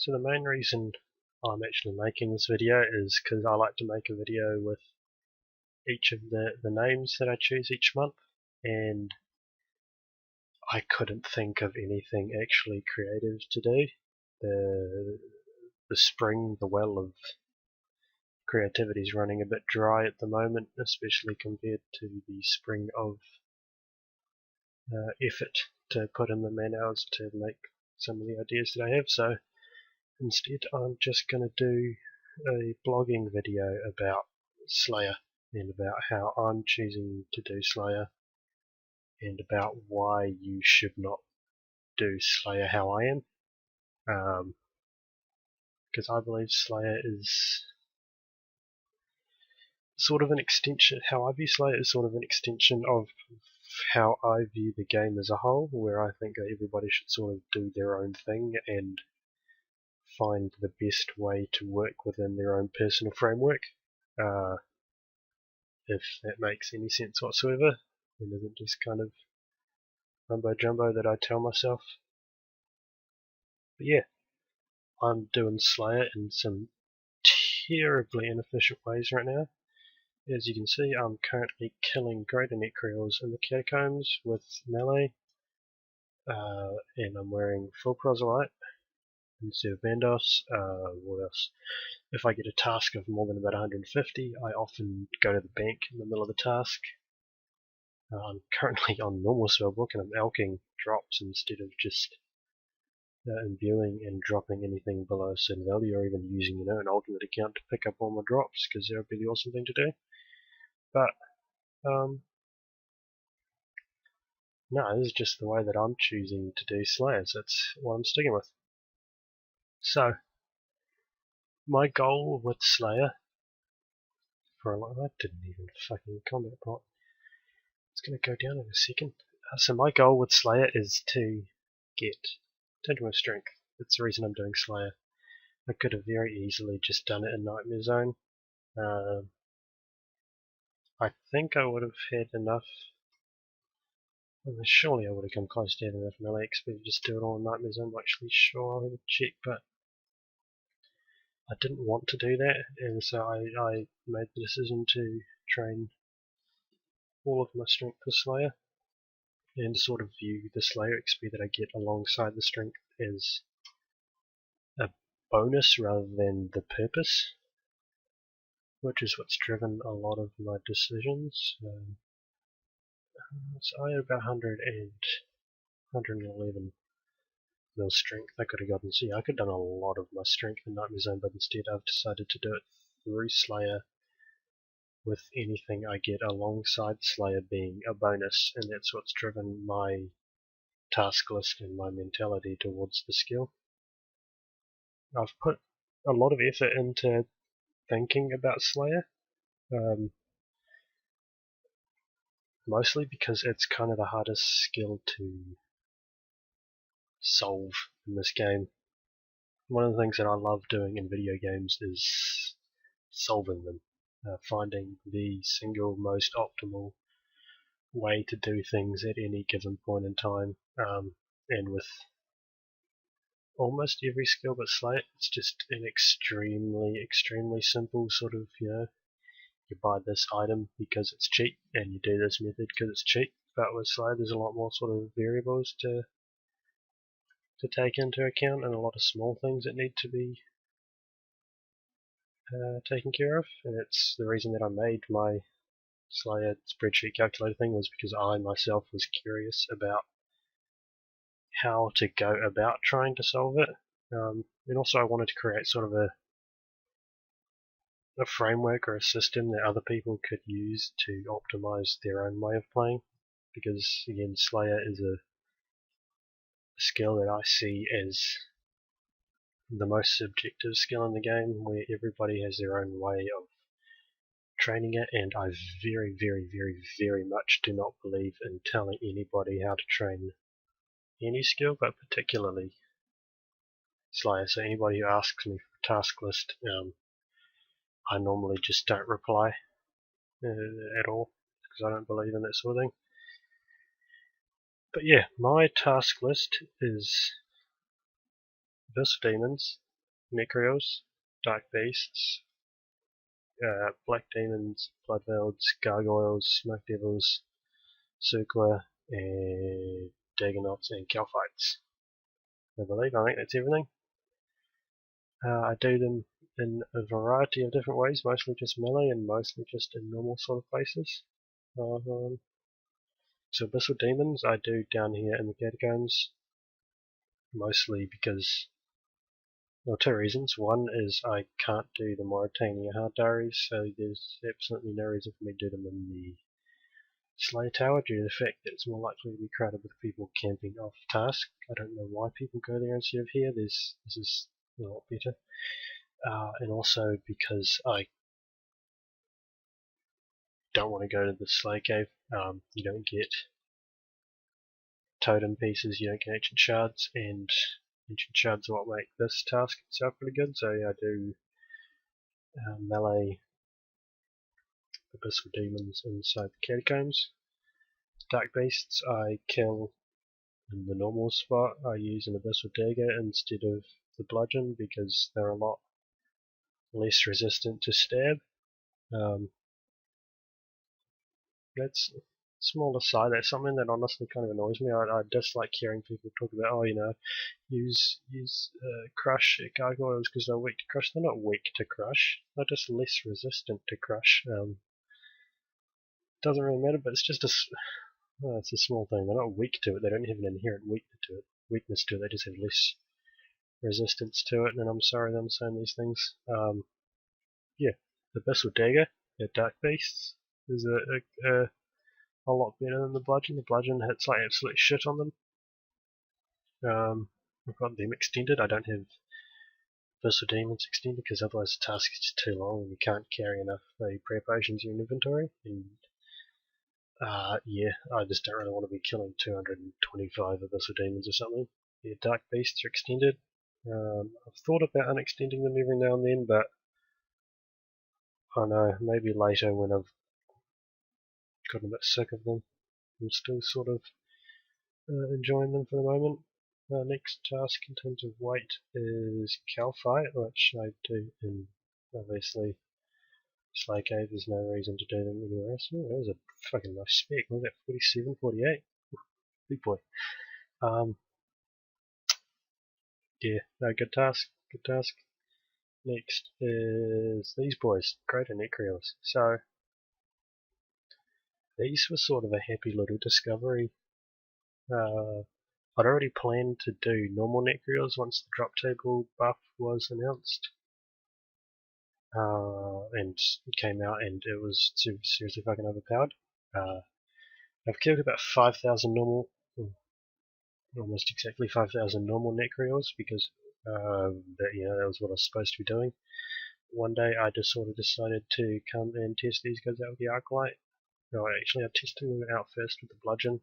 So the main reason I'm actually making this video is because I like to make a video with each of the names that I choose each month, and I couldn't think of anything actually creative to do. The spring, the well of creativity is running a bit dry at the moment, especially compared to the spring of effort to put in the man hours to make some of the ideas that I have. So instead I'm just going to do a blogging video about Slayer and about how I'm choosing to do Slayer and about why you should not do Slayer how I am, because I believe Slayer is sort of an extension, how I view Slayer is sort of an extension of how I view the game as a whole, where I think that everybody should sort of do their own thing and find the best way to work within their own personal framework, if that makes any sense whatsoever, and isn't just kind of mumbo jumbo that I tell myself. But yeah, I'm doing Slayer in some terribly inefficient ways right now. As you can see, I'm currently killing greater necreals in the catacombs with melee, and I'm wearing full proselyte instead of bandos. What else? If I get a task of more than about 150, I often go to the bank in the middle of the task. I'm currently on normal spellbook and I'm alching drops instead of just imbuing and dropping anything below a certain value, or even using an alternate account to pick up all my drops, because that would be the awesome thing to do. But no, this is just the way that I'm choosing to do Slayers. That's what I'm sticking with. So my goal with Slayer for a lot, I didn't even fucking combat pot. It's gonna go down in a second. So my goal with Slayer is to get 10 to my strength. That's the reason I'm doing Slayer. I could have very easily just done it in Nightmare Zone. I think I would have had enough. Well, surely I would have come close to having enough melee XP to just do it all in Nightmare Zone. I'm actually sure I'll have a check, but I didn't want to do that, and so I made the decision to train all of my strength for Slayer, and sort of view the Slayer XP that I get alongside the strength as a bonus rather than the purpose, which is what's driven a lot of my decisions. So I had about 111 mil strength. I could have gotten, I could have done a lot of my strength in Nightmare Zone, but instead I've decided to do it through Slayer, with anything I get alongside Slayer being a bonus, and that's what's driven my task list and my mentality towards the skill. I've put a lot of effort into thinking about Slayer, mostly because it's kind of the hardest skill to solve in this game. One of the things that I love doing in video games is solving them, finding the single most optimal way to do things at any given point in time, and with almost every skill but Slayer, it's just an extremely simple sort of, you buy this item because it's cheap, and you do this method because it's cheap. But with Slayer, there's a lot more sort of variables to take into account, and a lot of small things that need to be taken care of. And it's the reason that I made my Slayer spreadsheet calculator thing, was because I myself was curious about how to go about trying to solve it. And also I wanted to create sort of a framework or a system that other people could use to optimize their own way of playing, because again, Slayer is a skill that I see as the most subjective skill in the game, where everybody has their own way of training it, and I very much do not believe in telling anybody how to train any skill, but particularly Slayer. So anybody who asks me for a task list, I normally just don't reply at all, because I don't believe in that sort of thing. But yeah, my task list is Verse of Demons, Necreals, Dark Beasts, Black Demons, Bloodvelds, Gargoyles, Smoke Devils, Suqua, and Dagonauts and Calphites. I think that's everything. I do them in a variety of different ways, mostly just melee and mostly just in normal sort of places. So Abyssal Demons I do down here in the Catacombs, mostly because, well, two reasons. One is I can't do the Mauritania Hard Diaries, so there's absolutely no reason for me to do them in the Slayer Tower due to the fact that it's more likely to be crowded with people camping off task. I don't know why people go there instead of here. This is a lot better. And also because I don't want to go to the Slayer Cave. You don't get totem pieces, you don't get ancient shards, and ancient shards are what make this task itself really good. So yeah, I do melee Abyssal Demons inside the Catacombs. Dark Beasts I kill in the normal spot. I use an Abyssal Dagger instead of the Bludgeon because they're a lot less resistant to stab. That's small aside. That's something that honestly kind of annoys me. I dislike hearing people talk about, oh, use crush at gargoyles because they're weak to crush. They're not weak to crush. They're just less resistant to crush. Doesn't really matter, but it's just it's a small thing. They're not weak to it. They don't have an inherent weakness to it. They just have less resistance to it. And I'm sorry that I'm saying these things. Yeah, the Abyssal Dagger at Dark Beasts is a lot better than the Bludgeon. The Bludgeon hits like absolute shit on them. I've got them extended. I don't have Abyssal Demons extended because otherwise the task is just too long and you can't carry enough prayer potions in your inventory. And yeah, I just don't really want to be killing 225 Abyssal Demons or something. Yeah, Dark Beasts are extended. I've thought about unextending them every now and then, but I know maybe later when I've gotten a bit sick of them. I'm still sort of enjoying them for the moment. Next task in terms of weight is Calphite, which I do in, obviously, Slay Cave. There's no reason to do them anywhere else. Oh, that was a fucking nice spec. What was that, 47, 48? Big boy. Yeah, no, good task. Good task. Next is these boys, Greater Necreals. So, these were sort of a happy little discovery. I'd already planned to do normal Necreals once the drop table buff was announced. And it came out and it was seriously fucking overpowered. I've killed about 5,000 normal, almost exactly 5,000 normal Necreals because that was what I was supposed to be doing. One day I just sort of decided to come and test these guys out with the Arclight. No, actually I tested them out first with the Bludgeon.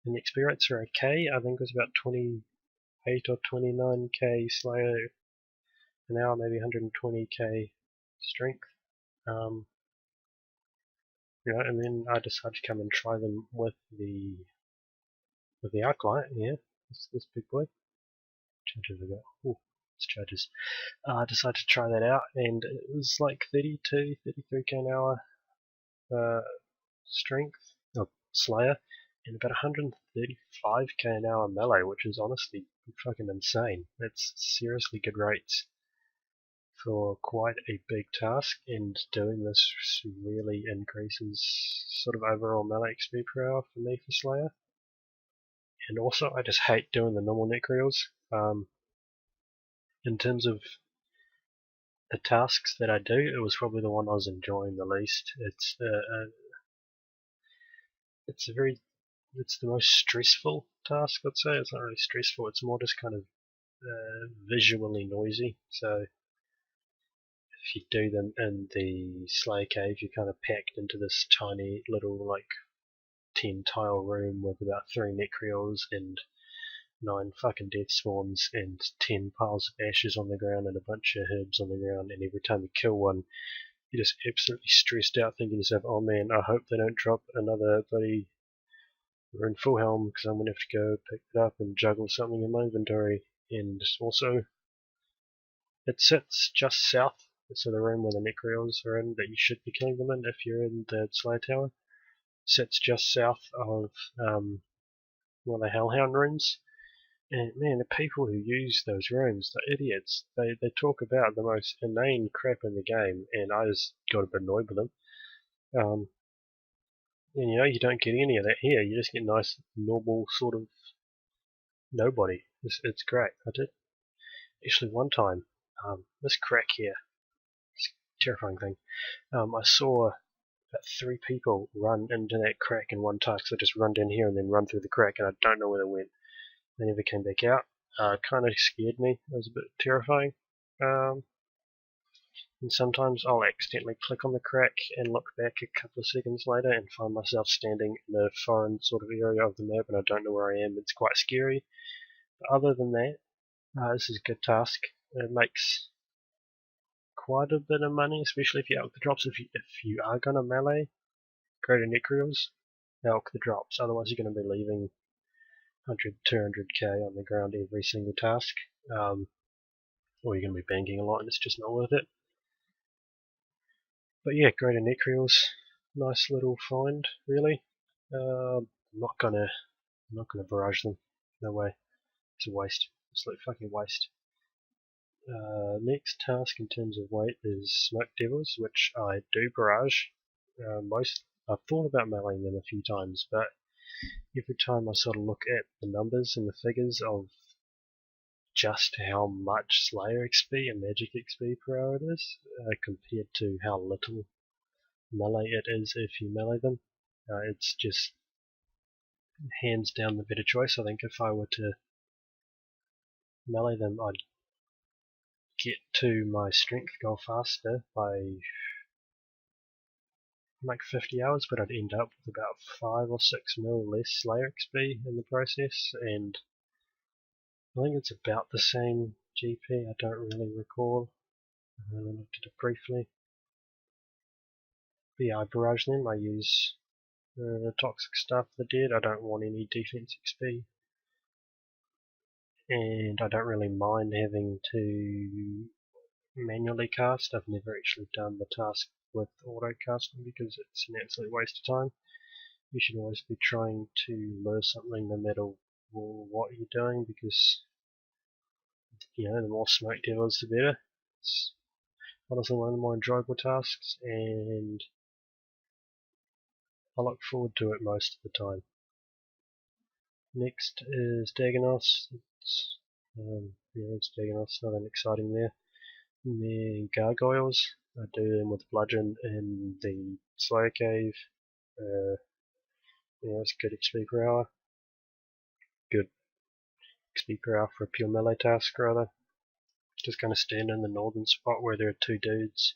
And the experience are okay. I think it was about 28 or 29k Slayer an hour, maybe 120k strength. And then I decided to come and try them with the Arclight. Yeah, this big boy. Charges I got. Ooh, it's charges. I decided to try that out, and it was like 32, 33k an hour strength of Slayer, and about 135k an hour melee, which is honestly fucking insane. That's seriously good rates for quite a big task, and doing this really increases sort of overall melee XP per hour for me for Slayer. And also, I just hate doing the normal Necreals. In terms of the tasks that I do, it was probably the one I was enjoying the least. It's the most stressful task, I'd say. It's not really stressful, it's more just kind of visually noisy. So if you do them in the Slay Cave, you're kind of packed into this tiny little, like, 10 tile room with about 3 Necreals and 9 fucking death spawns and 10 piles of ashes on the ground and a bunch of herbs on the ground, and every time you kill one, you're just absolutely stressed out thinking to yourself, oh man, I hope they don't drop another bloody rune full helm because I'm going to have to go pick it up and juggle something in my inventory. And also, It sits just south, so the room where the necreals are in, that you should be killing them in if you're in the Slayer Tower, sits just south of one of the Hellhound rooms. And man, the people who use those rooms, the idiots, they talk about the most inane crap in the game, and I just got a bit annoyed with them. And you don't get any of that here. You just get nice, normal sort of nobody. It's great. I did actually one time. This crack here, this terrifying thing. I saw about 3 people run into that crack in one task. So just run down here and then run through the crack, and I don't know where they went. They never came back out. Kind of scared me. It was a bit terrifying. And sometimes I'll accidentally click on the crack and look back a couple of seconds later and find myself standing in a foreign sort of area of the map and I don't know where I am. It's quite scary. But other than that, this is a good task. It makes quite a bit of money, especially if you elk the drops. If you are going to melee greater necreals, elk the drops. Otherwise you're going to be leaving 100, 200k on the ground every single task. Or you're going to be banking a lot and it's just not worth it. But yeah, greater necreals, nice little find, really. I'm not gonna barrage them. No way. It's a waste. Absolute fucking waste. Next task in terms of weight is Smoke Devils, which I do barrage. I've thought about meleeing them a few times, but every time I sort of look at the numbers and the figures of just how much Slayer XP and Magic XP per hour it is, compared to how little melee it is if you melee them. It's just hands down the better choice. I think if I were to melee them, I'd get to my strength goal faster by like 50 hours, but I'd end up with about 5 or 6 mil less Slayer XP in the process, and I think it's about the same GP. I don't really recall. I really looked at it briefly. But yeah, I barrage them. I use toxic stuff for the dead. I don't want any defense XP. And I don't really mind having to manually cast. I've never actually done the task with auto casting because it's an absolute waste of time. You should always be trying to lure something no matter what you're doing, because the more smoke devils the better. It's honestly one of the more enjoyable tasks, and I look forward to it most of the time. Next is Dagonos. It's Dagonos, nothing exciting there. And then Gargoyles, I do them with Bludgeon in the Slayer Cave. It's good XP per hour. Good XP per hour for a pure melee task, rather. Just kind of stand in the northern spot where there are 2 dudes,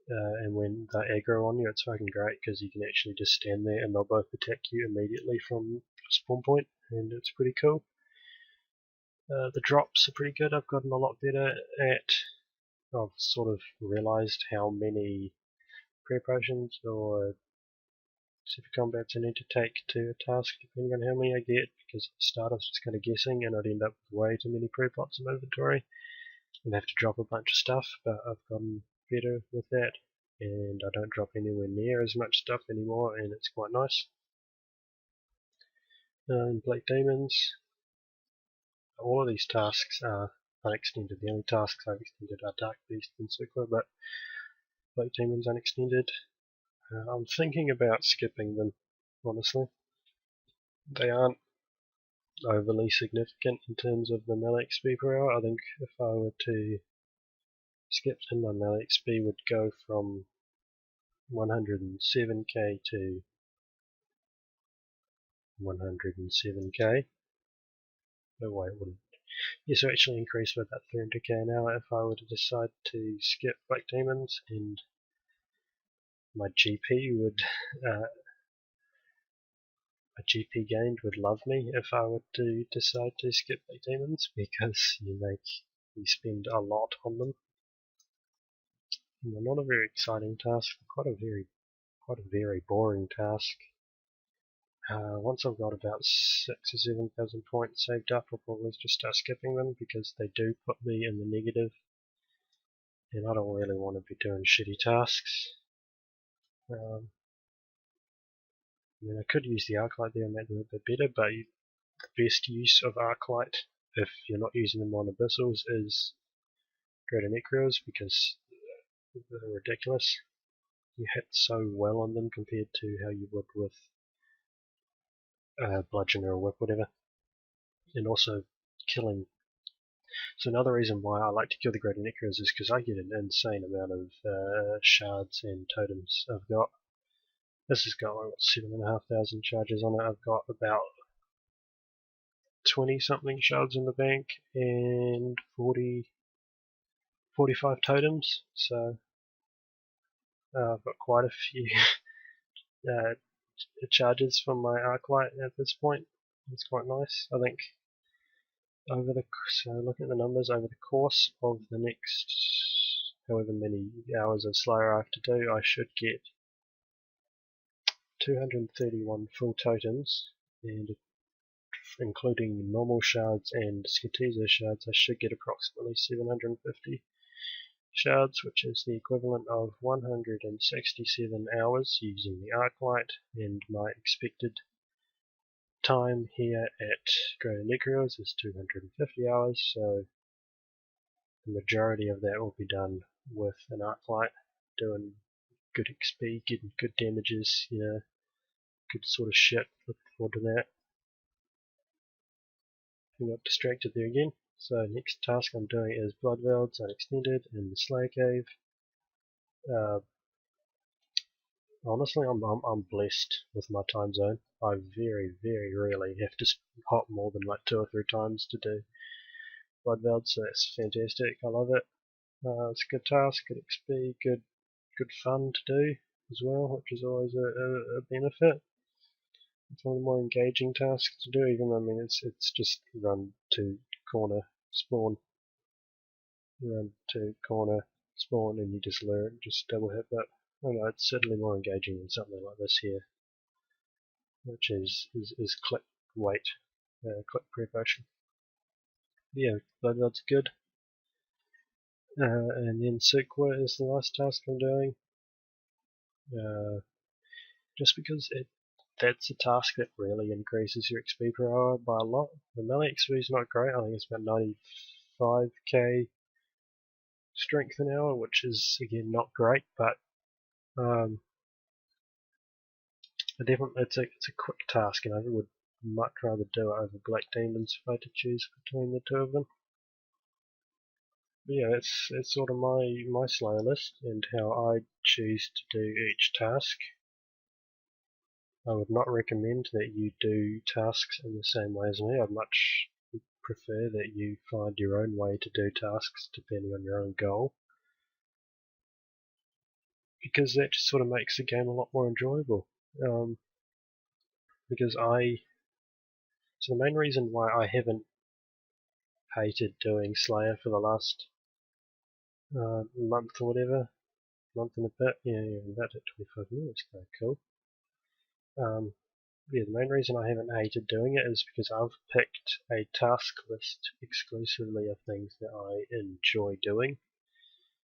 and when they aggro on you, it's fucking great because you can actually just stand there and they'll both attack you immediately from spawn point, and it's pretty cool. The drops are pretty good. I've gotten a lot better at. I've sort of realized how many prayer potions or super combats I need to take to a task depending on how many I get, because at the start I was just kind of guessing and I'd end up with way too many prayer pots in my inventory and have to drop a bunch of stuff, but I've gotten better with that and I don't drop anywhere near as much stuff anymore, and it's quite nice. Black Demons, all of these tasks are unextended. The only tasks I've extended are Dark Beast and Sequel, but Black Demons unextended. I'm thinking about skipping them, honestly. They aren't overly significant in terms of the melee XP per hour. I think if I were to skip them, my melee XP would go from 107k to 107k. No way, it wouldn't. Yes, it actually increase by about 300k an hour if I were to decide to skip Black Demons, and my GP would my GP gained would love me if I were to decide to skip Black Demons, because you spend a lot on them. And they're not a very exciting task, quite a very boring task. Once I've got about 6,000 or 7,000 points saved up, I'll probably just start skipping them because they do put me in the negative and I don't really want to be doing shitty tasks. I mean, I could use the Arclight there and make them a bit better, but the best use of Arclight, if you're not using them on abyssals, is Greater Necros, because they're ridiculous. You hit so well on them compared to how you would with bludgeon or a whip, whatever. And also killing. So another reason why I like to kill the Greater Necros is because I get an insane amount of shards and totems. This has got 7,500 charges on it. I've got about 20 something shards in the bank and 45 totems. So I've got quite a few charges from my Arclight at this point. It's quite nice. I think looking at the numbers, over the course of the next however many hours of Slayer I have to do, I should get 231 full totems, and including normal shards and Skatiza shards, I should get approximately 750 shards, which is the equivalent of 167 hours using the Arclight, and my expected time here at Greater Necros is 250 hours, so the majority of that will be done with an Arclight, doing good XP, getting good damages, good sort of shit. Looking forward to that. I got distracted there again. So next task I'm doing is Blood Velds Unextended in the Slayer Cave. Honestly, I'm blessed with my time zone. I very, very rarely have to hop more than like 2 or 3 times to do Blood Velds, so that's fantastic. I love it. It's a good task, good XP, good fun to do as well, which is always a benefit. It's one of the more engaging tasks to do, even though I mean it's just run to corner, spawn, run to corner, spawn, and you just learn, just double hit. But I don't know, it's certainly more engaging than something like this here, which is click wait, click preparation. Yeah, Bloodved's good. And then Sequa is the last task I'm doing. Just because that's a task that really increases your XP per hour by a lot. The melee XP is not great. I think it's about 95k strength an hour, which is again not great, but it's a quick task, and I would much rather do it over Black Demons if I had to choose between the two of them. But yeah, that's sort of my Slayer list and how I choose to do each task. I would not recommend that you do tasks in the same way as me. I'd much prefer that you find your own way to do tasks depending on your own goal, because that just sort of makes the game a lot more enjoyable. Because so the main reason why I haven't hated doing Slayer for the last month or whatever, month and a bit, about 25 minutes, kind of cool. Yeah, the main reason I haven't hated doing it is because I've picked a task list exclusively of things that I enjoy doing.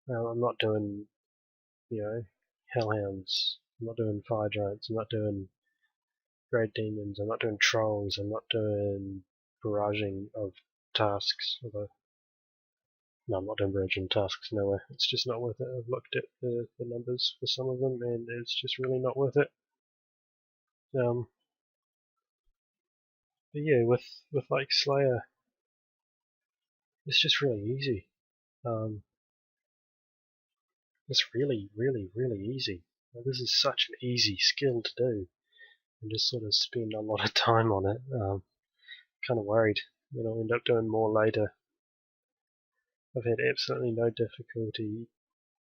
I'm not doing, Hellhounds, I'm not doing Fire Giants, I'm not doing Great Demons, I'm not doing Trolls, I'm not doing barraging of tasks, although no, I'm not doing barraging tasks, nowhere. It's just not worth it. I've looked at the numbers for some of them and it's just really not worth it. But yeah, with like Slayer, it's just really easy. It's really, really, really easy. This is such an easy skill to do, and just sort of spend a lot of time on it. Kind of worried that I'll end up doing more later. I've had absolutely no difficulty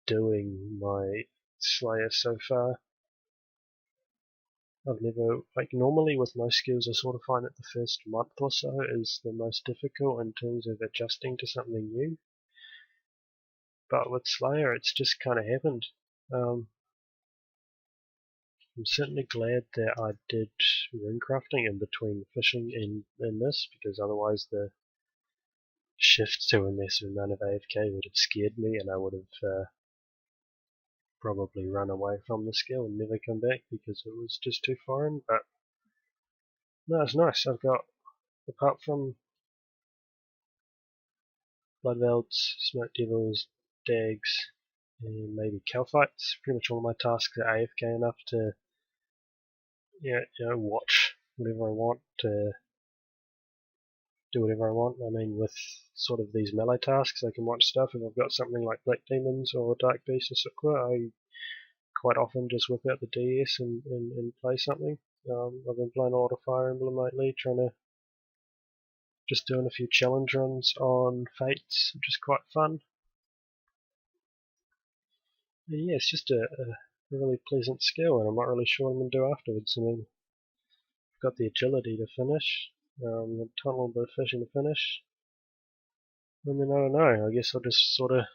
doing my Slayer so far. I've never, normally with most skills I sort of find that the first month or so is the most difficult in terms of adjusting to something new. But with Slayer it's just kind of happened. I'm certainly glad that I did runecrafting in between fishing and this, because otherwise the shift to a massive amount of AFK would have scared me, and I would have probably run away from the skill and never come back because it was just too foreign. But no, it's nice. I've got, apart from Bloodvelds, Smoke Devils, Dags, and maybe Calphites, pretty much all of my tasks are AFK enough to watch whatever I want, to do whatever I want. I mean, with sort of these melee tasks, I can watch stuff. If I've got something like Black Demons or Dark Beast or Suqua, I quite often just whip out the DS and play something. I've been playing a lot of Fire Emblem lately, just doing a few challenge runs on Fates, which is quite fun. And yeah, it's just a really pleasant skill, and I'm not really sure what I'm going to do afterwards. I mean, I've got the agility to finish, a little bit of fishing to finish, and then I don't know, I guess I'll just sort of,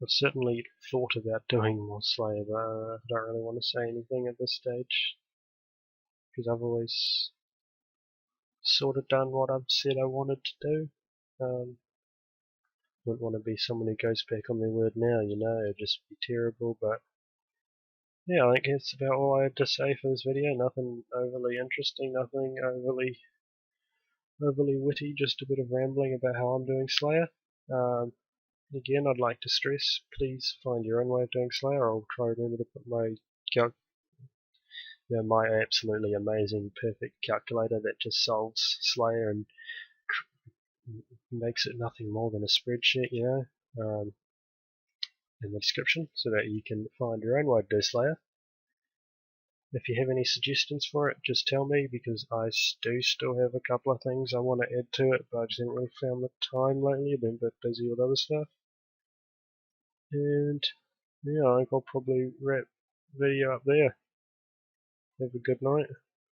I've certainly thought about doing more Slayer, but I don't really want to say anything at this stage, because I've always sort of done what I've said I wanted to do. Wouldn't want to be someone who goes back on their word now, it'd just be terrible. But yeah, I think that's about all I had to say for this video. Nothing overly interesting, nothing overly witty, just a bit of rambling about how I'm doing Slayer. Again, I'd like to stress, please find your own way of doing Slayer. I'll try to remember to put my absolutely amazing, perfect calculator that just solves Slayer and makes it nothing more than a spreadsheet, in the description, so that you can find your own way to do Slayer. If you have any suggestions for it, just tell me, because I do still have a couple of things I want to add to it, but I just haven't really found the time lately. I've been a bit busy with other stuff. And yeah, I think I'll probably wrap the video up there. Have a good night.